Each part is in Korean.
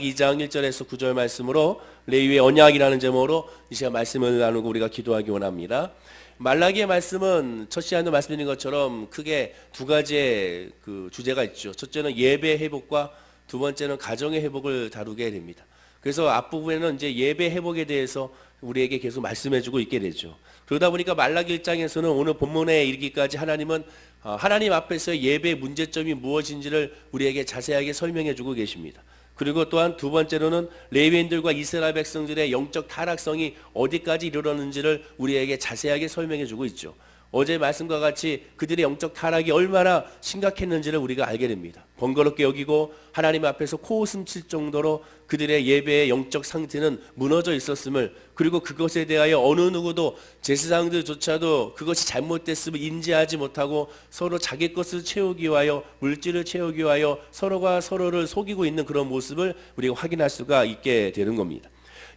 2장 1절에서 9절 말씀으로 레위의 언약이라는 제목으로 이 시간 말씀을 나누고 우리가 기도하기 원합니다. 말라기의 말씀은 첫 시간도 말씀드린 것처럼 크게 두 가지의 주제가 있죠. 첫째는 예배 회복과 두 번째는 가정의 회복을 다루게 됩니다. 그래서 앞부분에는 이제 예배 회복에 대해서 우리에게 계속 말씀해주고 있게 되죠. 그러다 보니까 말라기 1장에서는 오늘 본문에 이르기까지 하나님은 하나님 앞에서 예배의 문제점이 무엇인지를 우리에게 자세하게 설명해주고 계십니다. 그리고 또한 두 번째로는 레위인들과 이스라엘 백성들의 영적 타락성이 어디까지 이르렀는지를 우리에게 자세하게 설명해주고 있죠. 어제 말씀과 같이 그들의 영적 타락이 얼마나 심각했는지를 우리가 알게 됩니다. 번거롭게 여기고 하나님 앞에서 코웃음 칠 정도로 그들의 예배의 영적 상태는 무너져 있었음을, 그리고 그것에 대하여 어느 누구도 제사장들조차도 그것이 잘못됐음을 인지하지 못하고 서로 자기 것을 채우기 위하여, 물질을 채우기 위하여 서로가 서로를 속이고 있는 그런 모습을 우리가 확인할 수가 있게 되는 겁니다.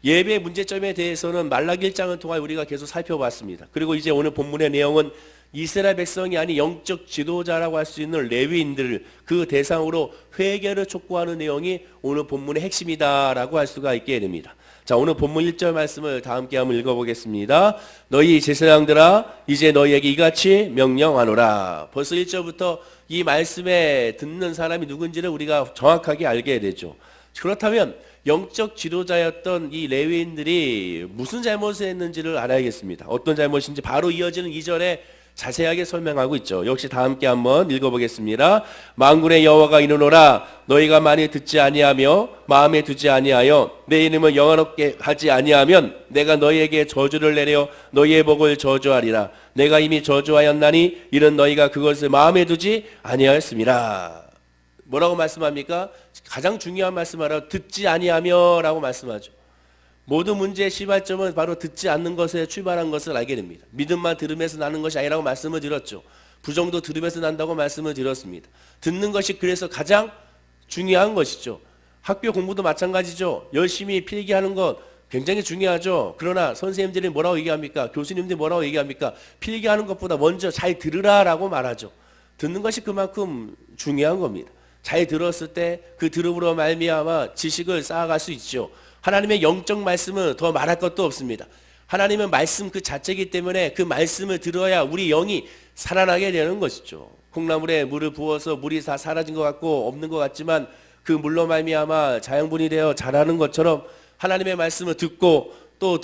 예배의 문제점에 대해서는 말라기 1장을 통해 우리가 계속 살펴봤습니다. 그리고 이제 오늘 본문의 내용은 이스라엘 백성이 아닌 영적 지도자라고 할 수 있는 레위인들, 그 대상으로 회개를 촉구하는 내용이 오늘 본문의 핵심이다라고 할 수가 있게 됩니다. 자, 오늘 본문 1절 말씀을 다 함께 한번 읽어보겠습니다. 너희 제사장들아, 이제 너희에게 이같이 명령하노라. 벌써 1절부터 이 말씀에 듣는 사람이 누군지를 우리가 정확하게 알게 되죠. 그렇다면 영적 지도자였던 이 레위인들이 무슨 잘못을 했는지를 알아야겠습니다. 어떤 잘못인지 바로 이어지는 2절에 자세하게 설명하고 있죠. 역시 다 함께 한번 읽어보겠습니다. 만군의 여호와가 이르노라, 너희가 만일 듣지 아니하며 마음에 두지 아니하여 내 이름을 영화롭게 하지 아니하면 내가 너희에게 저주를 내려 너희의 복을 저주하리라. 내가 이미 저주하였나니 이는 너희가 그것을 마음에 두지 아니하였음이라. 뭐라고 말씀합니까? 가장 중요한 말씀하라. 듣지 아니하며 라고 말씀하죠. 모든 문제의 시발점은 바로 듣지 않는 것에 출발한 것을 알게 됩니다. 믿음만 들음에서 나는 것이 아니라고 말씀을 드렸죠. 부정도 들음에서 난다고 말씀을 드렸습니다. 듣는 것이 그래서 가장 중요한 것이죠. 학교 공부도 마찬가지죠. 열심히 필기하는 것 굉장히 중요하죠. 그러나 선생님들이 뭐라고 얘기합니까? 교수님들이 뭐라고 얘기합니까? 필기하는 것보다 먼저 잘 들으라라고 말하죠. 듣는 것이 그만큼 중요한 겁니다. 잘 들었을 때 그 들음으로 말미암아 지식을 쌓아갈 수 있죠. 하나님의 영적 말씀은 더 말할 것도 없습니다. 하나님은 말씀 그 자체이기 때문에 그 말씀을 들어야 우리 영이 살아나게 되는 것이죠. 콩나물에 물을 부어서 물이 다 사라진 것 같고 없는 것 같지만 그 물로 말미암아 자양분이 되어 자라는 것처럼 하나님의 말씀을 듣고 또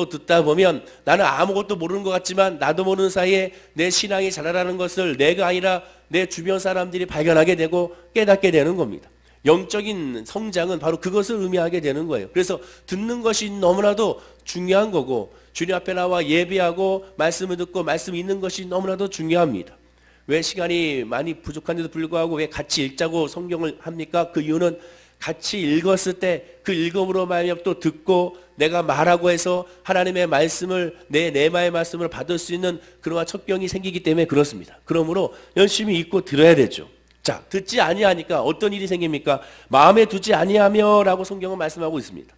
듣다 보면 나는 아무것도 모르는 것 같지만 나도 모르는 사이에 내 신앙이 자라라는 것을 내가 아니라 내 주변 사람들이 발견하게 되고 깨닫게 되는 겁니다. 영적인 성장은 바로 그것을 의미하게 되는 거예요. 그래서 듣는 것이 너무나도 중요한 거고, 주님 앞에 나와 예배하고 말씀을 듣고 말씀 읽는 것이 너무나도 중요합니다. 왜 시간이 많이 부족한데도 불구하고 왜 같이 읽자고 성경을 합니까? 그 이유는 같이 읽었을 때 그 읽음으로 말미암아 또 듣고 내가 말하고 해서 하나님의 말씀을 내마의 말씀을 받을 수 있는 그러한 척경이 생기기 때문에 그렇습니다. 그러므로 열심히 읽고 들어야 되죠. 자, 듣지 아니하니까 어떤 일이 생깁니까? 마음에 두지 아니하며라고 성경은 말씀하고 있습니다.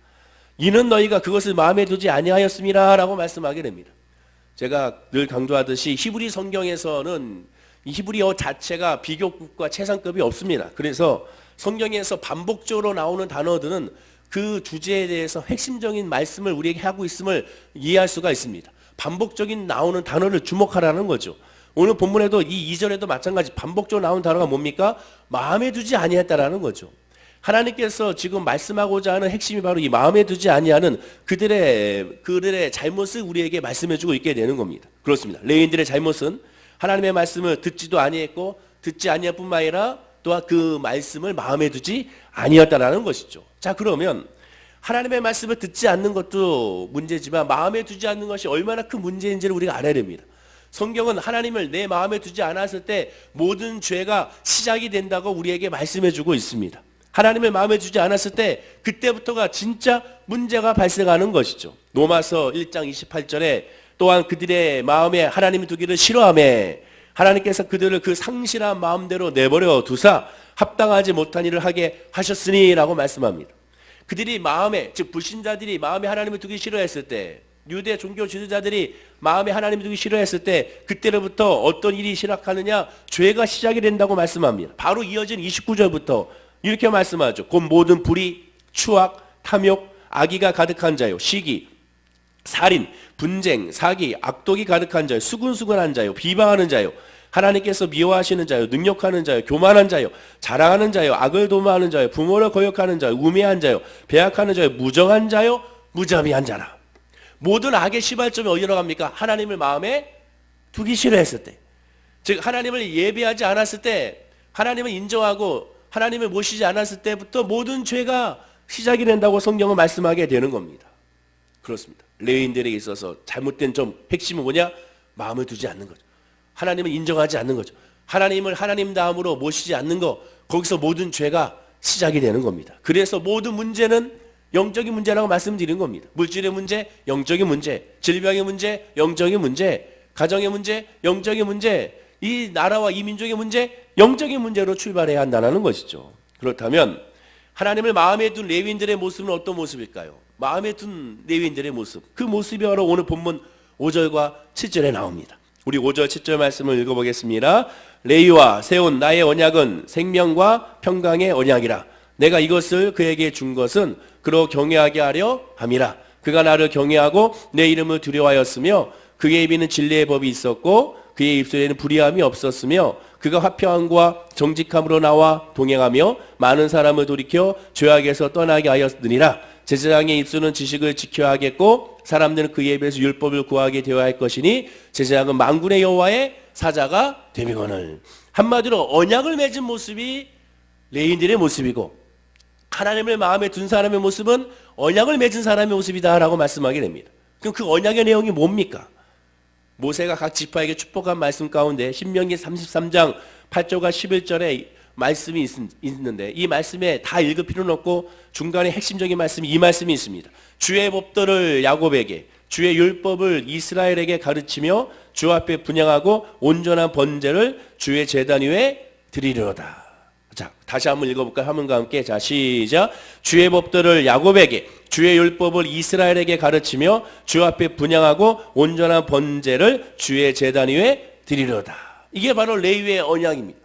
이는 너희가 그것을 마음에 두지 아니하였음이라라고 말씀하게 됩니다. 제가 늘 강조하듯이 히브리 성경에서는 이 히브리어 자체가 비교급과 최상급이 없습니다. 그래서 성경에서 반복적으로 나오는 단어들은 그 주제에 대해서 핵심적인 말씀을 우리에게 하고 있음을 이해할 수가 있습니다. 반복적인 나오는 단어를 주목하라는 거죠. 오늘 본문에도 이 2절에도 마찬가지 반복적으로 나오는 단어가 뭡니까? 마음에 두지 아니했다라는 거죠. 하나님께서 지금 말씀하고자 하는 핵심이 바로 이 마음에 두지 아니하는 그들의 잘못을 우리에게 말씀해주고 있게 되는 겁니다. 그렇습니다. 레위인들의 잘못은 하나님의 말씀을 듣지도 아니했고 듣지 아니할 뿐만 아니라 또한 그 말씀을 마음에 두지 아니었다라는 것이죠. 자, 그러면 하나님의 말씀을 듣지 않는 것도 문제지만 마음에 두지 않는 것이 얼마나 큰 문제인지를 우리가 알아야 됩니다. 성경은 하나님을 내 마음에 두지 않았을 때 모든 죄가 시작이 된다고 우리에게 말씀해 주고 있습니다. 하나님을 마음에 두지 않았을 때 그때부터가 진짜 문제가 발생하는 것이죠. 로마서 1장 28절에 또한 그들의 마음에 하나님을 두기를 싫어하며 하나님께서 그들을 그 상실한 마음대로 내버려 두사 합당하지 못한 일을 하게 하셨으니 라고 말씀합니다. 그들이 마음에, 즉 불신자들이 마음에 하나님을 두기 싫어했을 때, 유대 종교 지도자들이 마음에 하나님을 두기 싫어했을 때 그때로부터 어떤 일이 시작하느냐? 죄가 시작이 된다고 말씀합니다. 바로 이어진 29절부터 이렇게 말씀하죠. 곧 모든 불의, 추악, 탐욕, 악의가 가득한 자요, 시기, 살인, 분쟁, 사기, 악독이 가득한 자요, 수근수근한 자요, 비방하는 자요, 하나님께서 미워하시는 자요, 능욕하는 자요, 교만한 자요, 자랑하는 자요, 악을 도모하는 자요, 부모를 거역하는 자요, 우매한 자요, 배약하는 자요, 무정한 자요, 무자비한 자라. 모든 악의 시발점이 어디로 갑니까? 하나님을 마음에 두기 싫어했을 때, 즉 하나님을 예배하지 않았을 때, 하나님을 인정하고 하나님을 모시지 않았을 때부터 모든 죄가 시작이 된다고 성경은 말씀하게 되는 겁니다. 그렇습니다. 레위인들에게 있어서 잘못된 점, 핵심은 뭐냐? 마음을 두지 않는 거죠. 하나님을 인정하지 않는 거죠. 하나님을 하나님 다음으로 모시지 않는 거, 거기서 모든 죄가 시작이 되는 겁니다. 그래서 모든 문제는 영적인 문제라고 말씀드린 겁니다. 물질의 문제, 영적인 문제, 질병의 문제, 영적인 문제, 가정의 문제, 영적인 문제, 이 나라와 이 민족의 문제, 영적인 문제로 출발해야 한다는 것이죠. 그렇다면 하나님을 마음에 둔 레위인들의 모습은 어떤 모습일까요? 마음에 둔 레위인들의 모습, 그 모습이 바로 오늘 본문 5절과 7절에 나옵니다. 우리 5절 7절 말씀을 읽어보겠습니다. 레위와 세운 나의 언약은 생명과 평강의 언약이라. 내가 이것을 그에게 준 것은 그로 경외하게 하려 함이라. 그가 나를 경외하고 내 이름을 두려워하였으며 그의 입에는 진리의 법이 있었고 그의 입술에는 불의함이 없었으며 그가 화평함과 정직함으로 나와 동행하며 많은 사람을 돌이켜 죄악에서 떠나게 하였느니라. 제사장의 입술은 지식을 지켜야 하겠고 사람들은 그의 입에서 율법을 구하게 되어야 할 것이니 제사장은 만군의 여호와의 사자가 되미거늘. 한마디로 언약을 맺은 모습이 레위인들의 모습이고 하나님을 마음에 둔 사람의 모습은 언약을 맺은 사람의 모습이다라고 말씀하게 됩니다. 그럼 그 언약의 내용이 뭡니까? 모세가 각 지파에게 축복한 말씀 가운데 신명기 33장 8절과 11절에 말씀이 있는데 이 말씀에 다 읽을 필요는 없고 중간에 핵심적인 말씀이 이 말씀이 있습니다. 주의 법도를 야곱에게, 주의 율법을 이스라엘에게 가르치며 주 앞에 분향하고 온전한 번제를 주의 제단 위에 드리려다. 자, 다시 한번 읽어볼까요? 화면과 함께. 자, 시작. 주의 법도를 야곱에게, 주의 율법을 이스라엘에게 가르치며 주 앞에 분향하고 온전한 번제를 주의 제단 위에 드리려다. 이게 바로 레위의 언약입니다.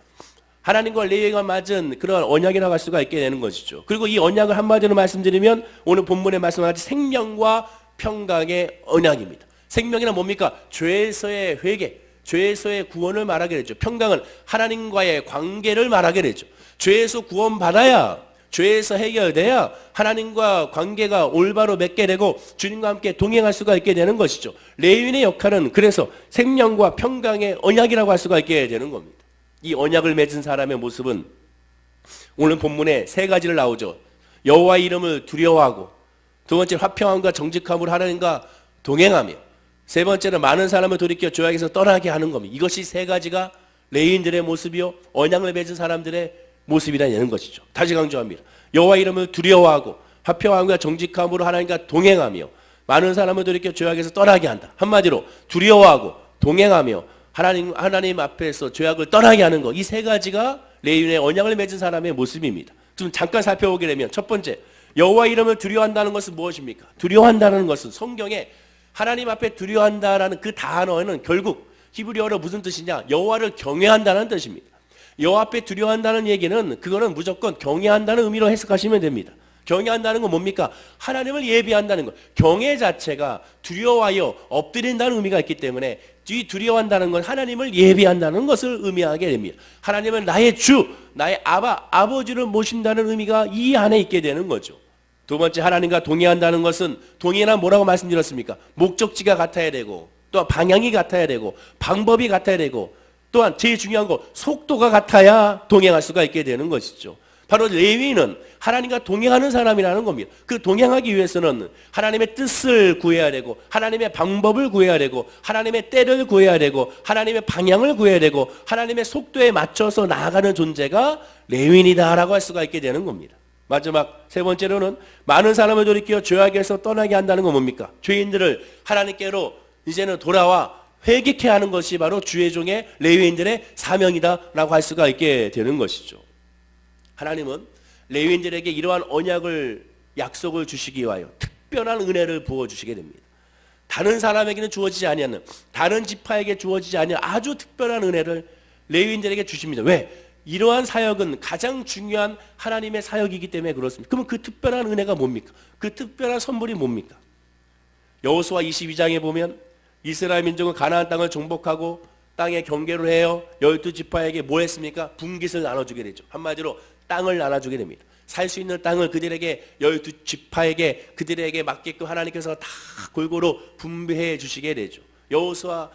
하나님과 레위가 맞은 그런 언약이라고 할 수가 있게 되는 것이죠. 그리고 이 언약을 한마디로 말씀드리면 오늘 본문에 말씀한 같이 생명과 평강의 언약입니다. 생명이란 뭡니까? 죄에서의 회개, 죄에서의 구원을 말하게 되죠. 평강은 하나님과의 관계를 말하게 되죠. 죄에서 구원받아야, 죄에서 해결돼야 하나님과 관계가 올바로 맺게 되고 주님과 함께 동행할 수가 있게 되는 것이죠. 레위인의 역할은 그래서 생명과 평강의 언약이라고 할 수가 있게 되는 겁니다. 이 언약을 맺은 사람의 모습은 오늘 본문에 세 가지를 나오죠. 여호와의 이름을 두려워하고, 두 번째 화평함과 정직함으로 하나님과 동행하며, 세 번째는 많은 사람을 돌이켜 죄악에서 떠나게 하는 겁니다. 이것이 세 가지가 레위인들의 모습이요 언약을 맺은 사람들의 모습이라는 것이죠. 다시 강조합니다. 여호와의 이름을 두려워하고 화평함과 정직함으로 하나님과 동행하며 많은 사람을 돌이켜 죄악에서 떠나게 한다. 한마디로 두려워하고 동행하며 하나님 앞에서 죄악을 떠나게 하는 것, 이 세 가지가 레위인의 언약을 맺은 사람의 모습입니다. 좀 잠깐 살펴보게 되면 첫 번째, 여호와 이름을 두려워한다는 것은 무엇입니까? 두려워한다는 것은 성경에 하나님 앞에 두려워한다라는 그 단어는 결국 히브리어로 무슨 뜻이냐? 여호와를 경외한다는 뜻입니다. 여호와 앞에 두려워한다는 얘기는 그거는 무조건 경외한다는 의미로 해석하시면 됩니다. 경외한다는 건 뭡니까? 하나님을 예비한다는 것. 경외 자체가 두려워하여 엎드린다는 의미가 있기 때문에 이 두려워한다는 건 하나님을 예비한다는 것을 의미하게 됩니다. 하나님은 나의 주, 나의 아버지를 모신다는 의미가 이 안에 있게 되는 거죠. 두 번째, 하나님과 동의한다는 것은, 동의란 뭐라고 말씀드렸습니까? 목적지가 같아야 되고, 또한 방향이 같아야 되고, 방법이 같아야 되고, 또한 제일 중요한 거 속도가 같아야 동행할 수가 있게 되는 것이죠. 바로 레위인은 하나님과 동행하는 사람이라는 겁니다. 그 동행하기 위해서는 하나님의 뜻을 구해야 되고, 하나님의 방법을 구해야 되고, 하나님의 때를 구해야 되고, 하나님의 방향을 구해야 되고, 하나님의 속도에 맞춰서 나아가는 존재가 레위인이다라고 할 수가 있게 되는 겁니다. 마지막 세 번째로는 많은 사람을 돌이켜 죄악에서 떠나게 한다는 건 뭡니까? 죄인들을 하나님께로 이제는 돌아와 회개케 하는 것이 바로 주의 종의 레위인들의 사명이다라고 할 수가 있게 되는 것이죠. 하나님은 레위인들에게 이러한 언약을, 약속을 주시기 위하여 특별한 은혜를 부어주시게 됩니다. 다른 사람에게는 주어지지 아니하는, 다른 지파에게 주어지지 아니하는 아주 특별한 은혜를 레위인들에게 주십니다. 왜? 이러한 사역은 가장 중요한 하나님의 사역이기 때문에 그렇습니다. 그러면 그 특별한 은혜가 뭡니까? 그 특별한 선물이 뭡니까? 여호수아 22장에 보면 이스라엘 민족은 가나안 땅을 정복하고 땅에 경계를 해요. 12지파에게 뭐 했습니까? 분깃을 나눠주게 되죠. 한마디로 땅을 나눠주게 됩니다. 살 수 있는 땅을 그들에게 12지파에게 그들에게 맞게끔 하나님께서 다 골고루 분배해 주시게 되죠. 여호수아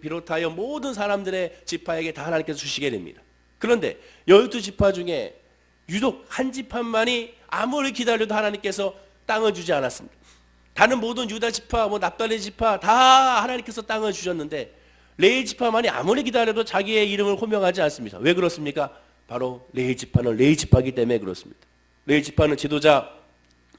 비롯하여 모든 사람들의 지파에게 다 하나님께서 주시게 됩니다. 그런데 12지파 중에 유독 한 지파만이 아무리 기다려도 하나님께서 땅을 주지 않았습니다. 다른 모든 유다 지파, 납달리 지파 다 하나님께서 땅을 주셨는데 레위 지파만이 아무리 기다려도 자기의 이름을 호명하지 않습니다. 왜 그렇습니까? 바로 레위 지파는 레위 지파이기 때문에 그렇습니다. 레위 지파는 지도자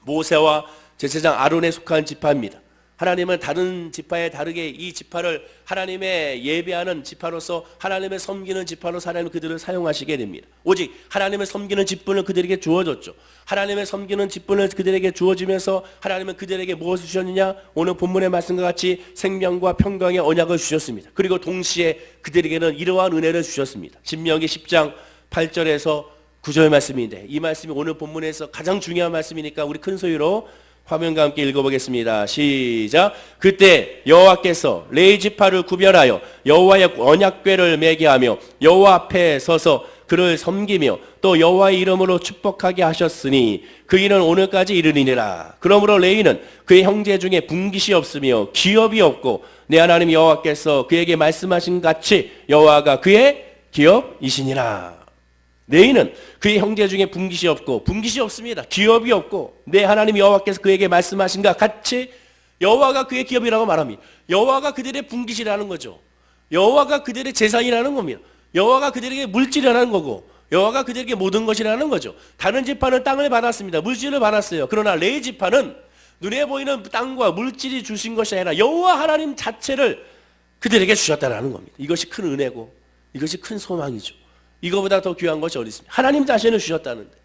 모세와 제사장 아론에 속한 지파입니다. 하나님은 다른 지파에 다르게 이 지파를 하나님의 예배하는 지파로서 하나님을 섬기는 지파로 하나님 그들을 사용하시게 됩니다. 오직 하나님을 섬기는 직분을 그들에게 주어졌죠. 하나님을 섬기는 직분을 그들에게 주어지면서 하나님은 그들에게 무엇을 주셨느냐? 오늘 본문의 말씀과 같이 생명과 평강의 언약을 주셨습니다. 그리고 동시에 그들에게는 이러한 은혜를 주셨습니다. 신명기 10장 8절에서 9절 말씀인데 이 말씀이 오늘 본문에서 가장 중요한 말씀이니까 우리 큰 소리로 화면과 함께 읽어보겠습니다. 시작. 그때 여호와께서 레위 지파를 구별하여 여호와의 언약궤를 매게 하며 여호와 앞에 서서 그를 섬기며 또 여호와의 이름으로 축복하게 하셨으니 그 일은 오늘까지 이르니라. 그러므로 레위는 그의 형제 중에 분깃이 없으며 기업이 없고 내 하나님 여호와께서 그에게 말씀하신 같이 여호와가 그의 기업이시니라. 레위는 그의 형제 중에 분깃이 없고 분깃이 없습니다. 기업이 없고 내 하나님 여호와께서 그에게 말씀하신 것 같이 여호와가 그의 기업이라고 말합니다. 여호와가 그들의 분깃이라는 거죠. 여호와가 그들의 재산이라는 겁니다. 여호와가 그들에게 물질이라는 거고 여호와가 그들에게 모든 것이라는 거죠. 다른 지파는 땅을 받았습니다. 물질을 받았어요. 그러나 레위 지파는 눈에 보이는 땅과 물질이 주신 것이 아니라 여호와 하나님 자체를 그들에게 주셨다는 겁니다. 이것이 큰 은혜고 이것이 큰 소망이죠. 이거보다 더 귀한 것이 어디 있습니까? 하나님 자신을 주셨다는데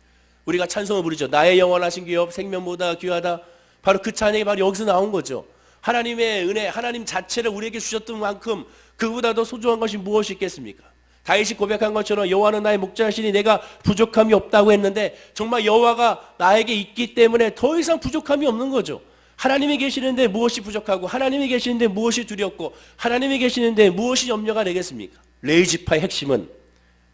우리가 찬송을 부르죠. 나의 영원하신 기업 생명보다 귀하다. 바로 그 찬양이 바로 여기서 나온 거죠. 하나님의 은혜, 하나님 자체를 우리에게 주셨던 만큼 그보다 더 소중한 것이 무엇이 있겠습니까? 다윗이 고백한 것처럼 여호와는 나의 목자시니 내가 부족함이 없다고 했는데 정말 여호와가 나에게 있기 때문에 더 이상 부족함이 없는 거죠. 하나님이 계시는데 무엇이 부족하고 하나님이 계시는데 무엇이 두렵고 하나님이 계시는데 무엇이 염려가 되겠습니까? 레위 지파의 핵심은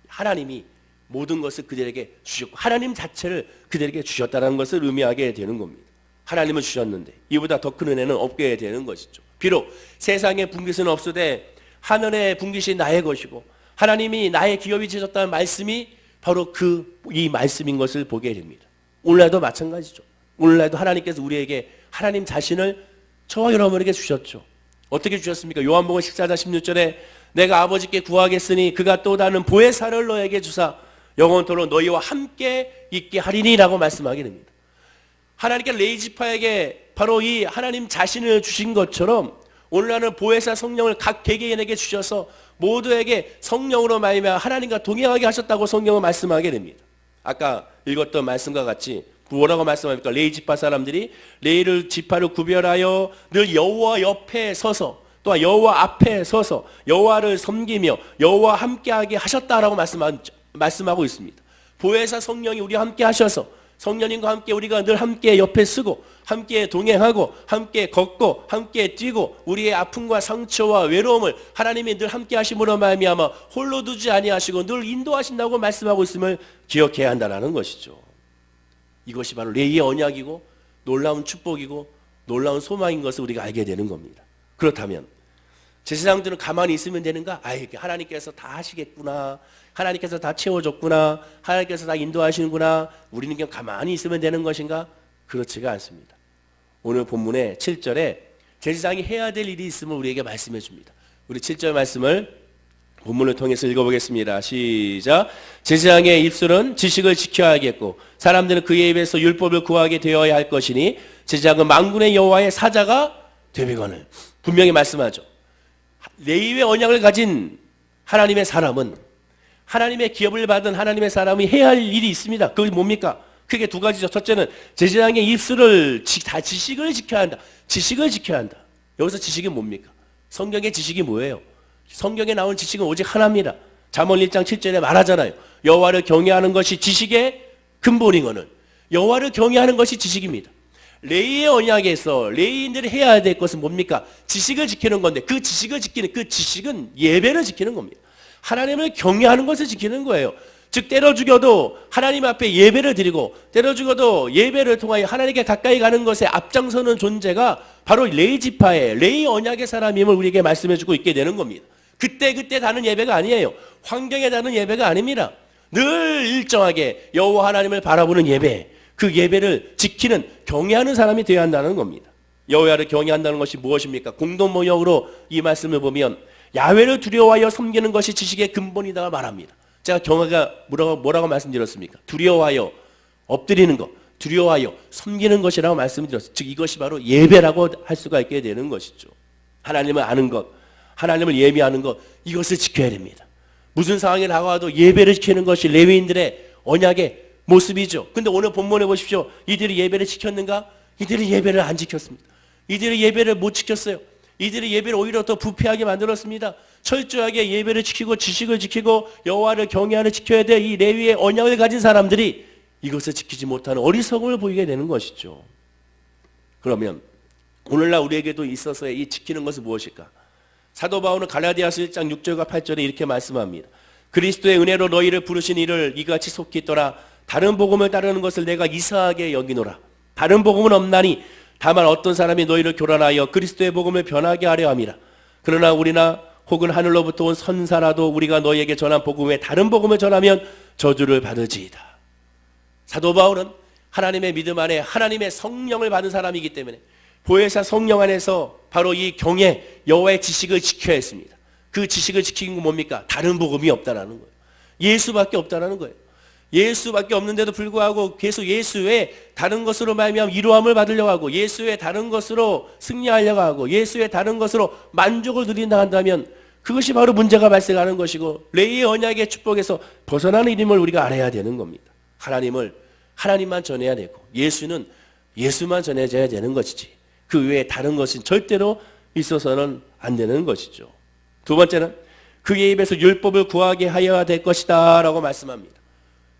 하나님이 모든 것을 그들에게 주셨고 하나님 자체를 그들에게 주셨다는 것을 의미하게 되는 겁니다. 하나님은 주셨는데 이보다 더 큰 은혜는 없게 되는 것이죠. 비록 세상에 분깃은 없으되 하늘의 분깃이 나의 것이고 하나님이 나의 기업이 되셨다는 말씀이 바로 이 말씀인 것을 보게 됩니다. 오늘날도 마찬가지죠. 오늘날도 하나님께서 우리에게 하나님 자신을 저와 여러분에게 주셨죠. 어떻게 주셨습니까? 요한복음 14장 16절에 내가 아버지께 구하겠으니 그가 또 다른 보혜사를 너에게 주사 영원토록 너희와 함께 있게 하리니 라고 말씀하게 됩니다. 하나님께 레위 지파에게 바로 이 하나님 자신을 주신 것처럼 오늘날은 보혜사 성령을 각 개개인에게 주셔서 모두에게 성령으로 말미암아 하나님과 동행하게 하셨다고 성경은 말씀하게 됩니다. 아까 읽었던 말씀과 같이 뭐라고 말씀합니까? 레위 지파 사람들이 레위 지파를 구별하여 늘 여호와 옆에 서서 또한 여호와 앞에 서서 여호와를 섬기며 여호와 함께하게 하셨다라고 말씀하고 있습니다. 보혜사 성령이 우리와 함께 하셔서 성령님과 함께 우리가 늘 함께 옆에 서고 함께 동행하고 함께 걷고 함께 뛰고 우리의 아픔과 상처와 외로움을 하나님이 늘 함께 하심으로 말미암아 홀로 두지 아니하시고 늘 인도하신다고 말씀하고 있음을 기억해야 한다는 것이죠. 이것이 바로 레위의 언약이고 놀라운 축복이고 놀라운 소망인 것을 우리가 알게 되는 겁니다. 그렇다면 제사장들은 가만히 있으면 되는가? 하나님께서 다 하시겠구나. 하나님께서 다 채워줬구나. 하나님께서 다 인도하시는구나. 우리는 그냥 가만히 있으면 되는 것인가? 그렇지가 않습니다. 오늘 본문의 7절에 제사장이 해야 될 일이 있음을 우리에게 말씀해 줍니다. 우리 7절 말씀을 본문을 통해서 읽어보겠습니다. 시작. 제사장의 입술은 지식을 지켜야겠고 사람들은 그의 입에서 율법을 구하게 되어야 할 것이니 제사장은 만군의 여호와의 사자가 되거늘. 분명히 말씀하죠. 레위의 언약을 가진 하나님의 사람은 하나님의 기업을 받은 하나님의 사람이 해야 할 일이 있습니다. 그게 뭡니까? 크게 두 가지죠. 첫째는 제사장의 입술을 다 지식을 지켜야 한다. 지식을 지켜야 한다. 여기서 지식이 뭡니까? 성경의 지식이 뭐예요? 성경에 나온 지식은 오직 하나입니다. 잠언 1장 7절에 말하잖아요. 여호와를 경외하는 것이 지식의 근본이거늘. 여호와를 경외하는 것이 지식입니다. 레위의 언약에서 레위인들이 해야 될 것은 뭡니까? 지식을 지키는 건데 그 지식을 지키는 그 지식은 예배를 지키는 겁니다. 하나님을 경외하는 것을 지키는 거예요. 즉 때려 죽여도 하나님 앞에 예배를 드리고 때려 죽여도 예배를 통하여 하나님께 가까이 가는 것에 앞장서는 존재가 바로 레위 지파의 레위 언약의 사람임을 우리에게 말씀해 주고 있게 되는 겁니다. 그때 다는 예배가 아니에요. 환경에 다는 예배가 아닙니다. 늘 일정하게 여호와 하나님을 바라보는 예배, 그 예배를 지키는 경외하는 사람이 되어야 한다는 겁니다. 여호와를 경외한다는 것이 무엇입니까? 공동모형으로 이 말씀을 보면 야훼를 두려워하여 섬기는 것이 지식의 근본이다 말합니다. 제가 경외가 뭐라고 말씀드렸습니까? 두려워하여 엎드리는 것, 두려워하여 섬기는 것이라고 말씀드렸어요. 즉 이것이 바로 예배라고 할 수가 있게 되는 것이죠. 하나님을 아는 것, 하나님을 예배하는 것, 이것을 지켜야 됩니다. 무슨 상황이 다가와도 예배를 지키는 것이 레위인들의 언약의 모습이죠. 근데 오늘 본문에 보십시오. 이들이 예배를 지켰는가? 이들이 예배를 안 지켰습니다. 이들이 예배를 못 지켰어요. 이들이 예배를 오히려 더 부패하게 만들었습니다. 철저하게 예배를 지키고 지식을 지키고 여호와를 경외하는 지켜야 될 이 레위의 언약을 가진 사람들이 이것을 지키지 못하는 어리석음을 보이게 되는 것이죠. 그러면 오늘날 우리에게도 있어서의 이 지키는 것은 무엇일까? 사도 바울은 갈라디아서 1장 6절과 8절에 이렇게 말씀합니다. 그리스도의 은혜로 너희를 부르신 이를 이같이 속히 있더라. 다른 복음을 따르는 것을 내가 이상하게 여기노라. 다른 복음은 없나니 다만 어떤 사람이 너희를 교란하여 그리스도의 복음을 변하게 하려 함이라. 그러나 우리나 혹은 하늘로부터 온 선사라도 우리가 너희에게 전한 복음 외에 다른 복음을 전하면 저주를 받을지이다. 사도 바울은 하나님의 믿음 안에 하나님의 성령을 받은 사람이기 때문에 보혜사 성령 안에서 바로 이 경외 여호와의 지식을 지켜야 했습니다. 그 지식을 지키는 건 뭡니까? 다른 복음이 없다라는 거예요. 예수밖에 없다라는 거예요. 예수밖에 없는데도 불구하고 계속 예수의 다른 것으로 말미암아 위로함을 받으려고 하고 예수의 다른 것으로 승리하려고 하고 예수의 다른 것으로 만족을 누린다 한다면 그것이 바로 문제가 발생하는 것이고 레위의 언약의 축복에서 벗어나는 일임을 우리가 알아야 되는 겁니다. 하나님만 전해야 되고 예수는 예수만 전해져야 되는 것이지 그 외에 다른 것은 절대로 있어서는 안 되는 것이죠. 두 번째는 그의 입에서 율법을 구하게 하여야 될 것이다 라고 말씀합니다.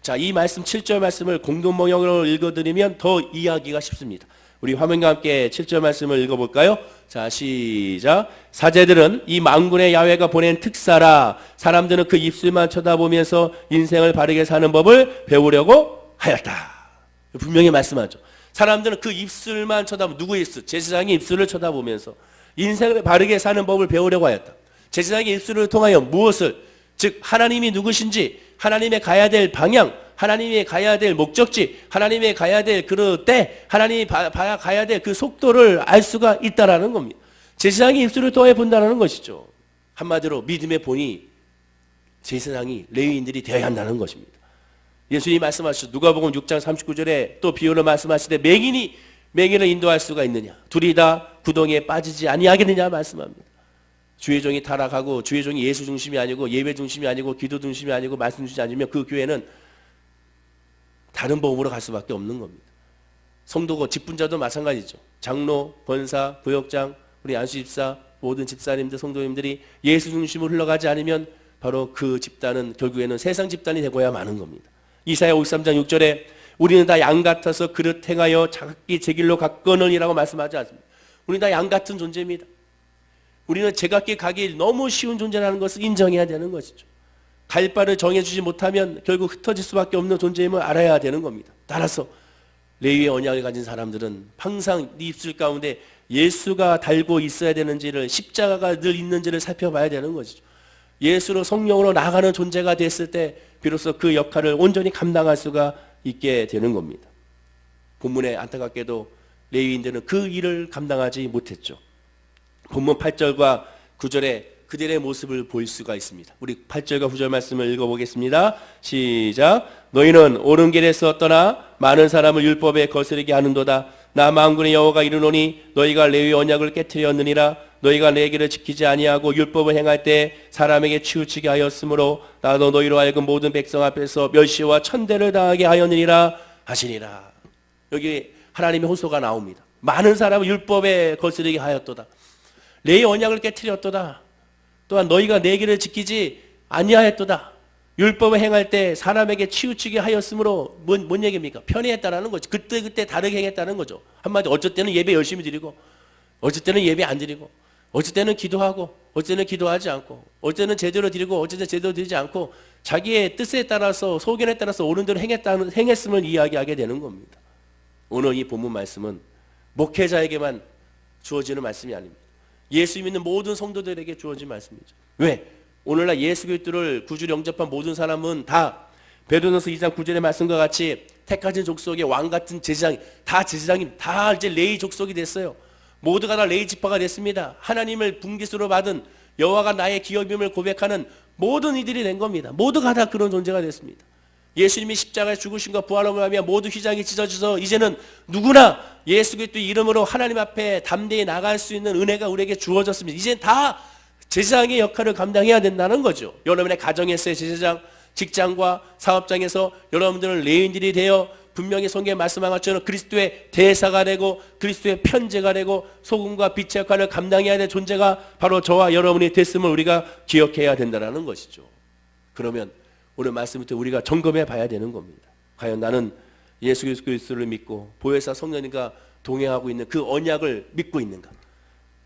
자, 이 말씀 7절 말씀을 공동모형으로 읽어드리면 더 이해하기가 쉽습니다. 우리 화면과 함께 7절 말씀을 읽어볼까요? 자, 시작. 사제들은 이 만군의 야훼가 보낸 특사라. 사람들은 그 입술만 쳐다보면서 인생을 바르게 사는 법을 배우려고 하였다. 분명히 말씀하죠. 사람들은 그 입술만 쳐다보면 누구의 입술? 제사장의 입술을 쳐다보면서 인생을 바르게 사는 법을 배우려고 하였다. 제사장의 입술을 통하여 무엇을? 즉 하나님이 누구신지 하나님의 가야 될 방향, 하나님의 가야 될 목적지, 하나님의 가야 될 그 때, 하나님이 가야 될 그 속도를 알 수가 있다라는 겁니다. 제사장의 입술을 통해 본다는 것이죠. 한마디로 믿음의 본이 제사장이 레위인들이 되어야 한다는 것입니다. 예수님이 말씀하셨죠. 누가복음 6장 39절에 또 비유를 말씀하시되 맹인을 인도할 수가 있느냐? 둘이 다 구덩이에 빠지지 아니하겠느냐 말씀합니다. 주의 종이 타락하고 주의 종이 예수 중심이 아니고 예배 중심이 아니고 기도 중심이 아니고 말씀 중심이 아니면 그 교회는 다른 복음으로 갈 수밖에 없는 겁니다. 성도고 직분자도 마찬가지죠. 장로, 권사, 부역장, 우리 안수집사, 모든 집사님들, 성도님들이 예수 중심으로 흘러가지 않으면 바로 그 집단은 결국에는 세상 집단이 되고야 마는 겁니다. 이사야 53장 6절에 우리는 다 양 같아서 그릇 행하여 자기 제 길로 갔거느니라고 말씀하지 않습니다. 우리는 다 양 같은 존재입니다. 우리는 제각기 가기 너무 쉬운 존재라는 것을 인정해야 되는 것이죠. 갈 바를 정해주지 못하면 결국 흩어질 수밖에 없는 존재임을 알아야 되는 겁니다. 따라서 레위의 언약을 가진 사람들은 항상 네 입술 가운데 예수가 달고 있어야 되는지를 십자가가 늘 있는지를 살펴봐야 되는 것이죠. 예수로 성령으로 나아가는 존재가 됐을 때 비로소 그 역할을 온전히 감당할 수가 있게 되는 겁니다. 본문에 안타깝게도 레위인들은 그 일을 감당하지 못했죠. 본문 8절과 9절에 그들의 모습을 볼 수가 있습니다. 우리 8절과 9절 말씀을 읽어보겠습니다. 시작. 너희는 옳은 길에서 떠나 많은 사람을 율법에 거스르게 하는도다. 나 만군의 여호와가 이르노니 너희가 레위 언약을 깨뜨렸느니라. 너희가 내 길을 지키지 아니하고 율법을 행할 때 사람에게 치우치게 하였으므로 나도 너희로 하여금 모든 백성 앞에서 멸시와 천대를 당하게 하였느니라 하시니라. 여기 하나님의 호소가 나옵니다. 많은 사람을 율법에 거스르게 하였도다. 레위 언약을 깨뜨렸도다. 또한 너희가 내 길을 지키지 아니하였도다. 율법을 행할 때 사람에게 치우치게 하였으므로 뭔 얘기입니까? 편애했다라는 거죠. 그때 다르게 행했다는 거죠. 한마디로 어쩔 때는 예배 열심히 드리고 어쩔 때는 예배 안 드리고 어쩔 때는 기도하고 어쩔 때는 기도하지 않고 어쩔 때는 제대로 드리고 어쩔 때는 제대로 드리지 않고 자기의 뜻에 따라서 소견에 따라서 옳은 대로 행했음을 이야기하게 되는 겁니다. 오늘 이 본문 말씀은 목회자에게만 주어지는 말씀이 아닙니다. 예수 믿는 모든 성도들에게 주어진 말씀이죠. 왜? 오늘날 예수 그리스도를 구주로 영접한 모든 사람은 다 베드로전서 2장 9절의 말씀과 같이 택하신 족속의 왕 같은 제사장이 다 제사장이 다 이제 레위 족속이 됐어요. 모두가 다 레위 지파가 됐습니다. 하나님을 분깃으로 받은 여호와가 나의 기업임을 고백하는 모든 이들이 된 겁니다. 모두가 다 그런 존재가 됐습니다. 예수님이 십자가에 죽으신과 부활함을 하며 모두 휘장이 찢어져서 이제는 누구나 예수 그리스도의 이름으로 하나님 앞에 담대히 나갈 수 있는 은혜가 우리에게 주어졌습니다. 이제 다 제사장의 역할을 감당해야 된다는 거죠. 여러분의 가정에서의 제사장, 직장과 사업장에서 여러분들은 레위인들이 되어 분명히 성경에 말씀한 것처럼 그리스도의 대사가 되고 그리스도의 편제가 되고 소금과 빛의 역할을 감당해야 될 존재가 바로 저와 여러분이 됐음을 우리가 기억해야 된다는 것이죠. 그러면 오늘 말씀부터 우리가 점검해 봐야 되는 겁니다. 과연 나는 예수 그리스도를 믿고 보혜사 성령님과 동행하고 있는 그 언약을 믿고 있는가?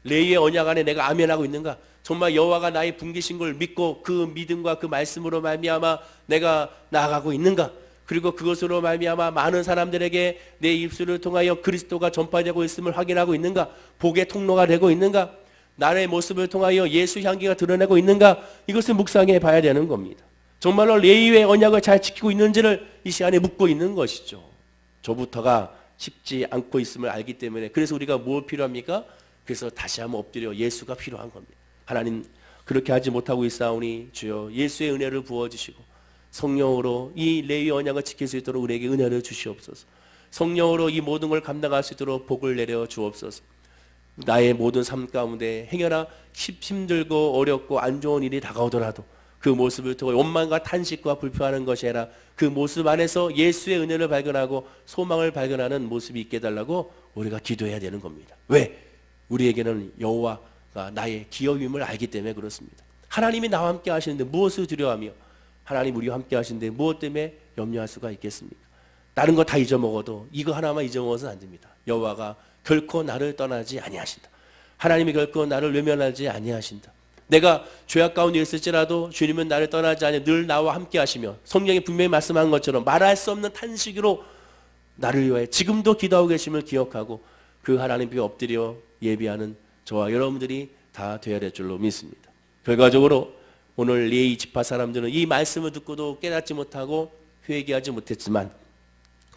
레위의 언약 안에 내가 아멘하고 있는가? 정말 여호와가 나의 분기신 걸 믿고 그 믿음과 그 말씀으로 말미암아 내가 나아가고 있는가? 그리고 그것으로 말미암아 많은 사람들에게 내 입술을 통하여 그리스도가 전파되고 있음을 확인하고 있는가? 복의 통로가 되고 있는가? 나의 모습을 통하여 예수 향기가 드러내고 있는가? 이것을 묵상해 봐야 되는 겁니다. 정말로 레위의 언약을 잘 지키고 있는지를 이 시간에 묻고 있는 것이죠. 저부터가 쉽지 않고 있음을 알기 때문에 그래서 우리가 뭘 필요합니까? 그래서 다시 한번 엎드려 예수가 필요한 겁니다. 하나님 그렇게 하지 못하고 있사오니 주여 예수의 은혜를 부어주시고 성령으로 이 레위 언약을 지킬 수 있도록 우리에게 은혜를 주시옵소서. 성령으로 이 모든 걸 감당할 수 있도록 복을 내려 주옵소서. 나의 모든 삶 가운데 행여나 힘들고 어렵고 안 좋은 일이 다가오더라도 그 모습을 통해 원망과 탄식과 불평하는 것이 아니라 그 모습 안에서 예수의 은혜를 발견하고 소망을 발견하는 모습이 있게 해달라고 우리가 기도해야 되는 겁니다. 왜? 우리에게는 여호와가 나의 기업임을 알기 때문에 그렇습니다. 하나님이 나와 함께 하시는데 무엇을 두려워하며 하나님 우리와 함께 하시는데 무엇 때문에 염려할 수가 있겠습니까? 다른 거 다 잊어먹어도 이거 하나만 잊어먹어서는 안 됩니다. 여호와가 결코 나를 떠나지 아니하신다. 하나님이 결코 나를 외면하지 아니하신다. 내가 죄악 가운데 있을지라도 주님은 나를 떠나지 않으 늘 나와 함께 하시며 성경이 분명히 말씀한 것처럼 말할 수 없는 탄식으로 나를 위해 지금도 기도하고 계심을 기억하고 그 하나님께 엎드려 예비하는 저와 여러분들이 다 되어야 될 줄로 믿습니다. 결과적으로 오늘 레위 지파 사람들은 이 말씀을 듣고도 깨닫지 못하고 회개하지 못했지만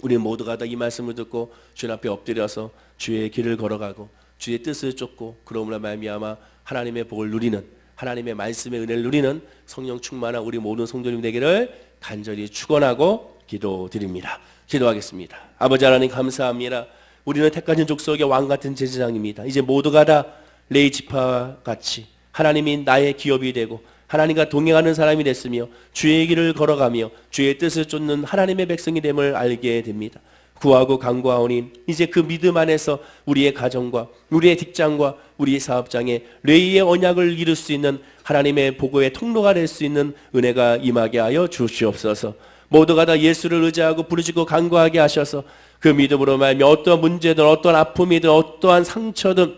우리 모두가 다 이 말씀을 듣고 주님 앞에 엎드려서 주의 길을 걸어가고 주의 뜻을 쫓고 그러므로 말미암아 하나님의 복을 누리는 하나님의 말씀의 은혜를 누리는 성령 충만한 우리 모든 성도님 되기를 간절히 축원하고 기도드립니다. 기도하겠습니다. 아버지 하나님 감사합니다. 우리는 택하신 족속의 왕 같은 제사장입니다. 이제 모두가 다 레위 지파와 같이 하나님이 나의 기업이 되고 하나님과 동행하는 사람이 됐으며 주의 길을 걸어가며 주의 뜻을 쫓는 하나님의 백성이 됨을 알게 됩니다. 구하고 간구하오니 이제 그 믿음 안에서 우리의 가정과 우리의 직장과 우리의 사업장에 레위의 언약을 이룰 수 있는 하나님의 보고의 통로가 될 수 있는 은혜가 임하게 하여 주시옵소서. 모두가 다 예수를 의지하고 부르짖고 간구하게 하셔서 그 믿음으로 말미암아 어떠한 문제든 어떠한 아픔이든 어떠한 상처든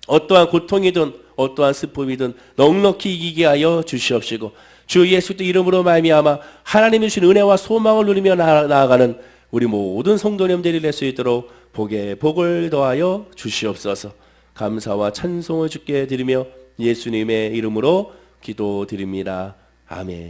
어떠한 고통이든 어떠한 슬픔이든 넉넉히 이기게 하여 주시옵시고 주 예수 그리스도 이름으로 말미암아 하나님이 주신 은혜와 소망을 누리며 나아가는 우리 모든 성도님들이 될 수 있도록 복에 복을 더하여 주시옵소서. 감사와 찬송을 주께 드리며 예수님의 이름으로 기도드립니다. 아멘.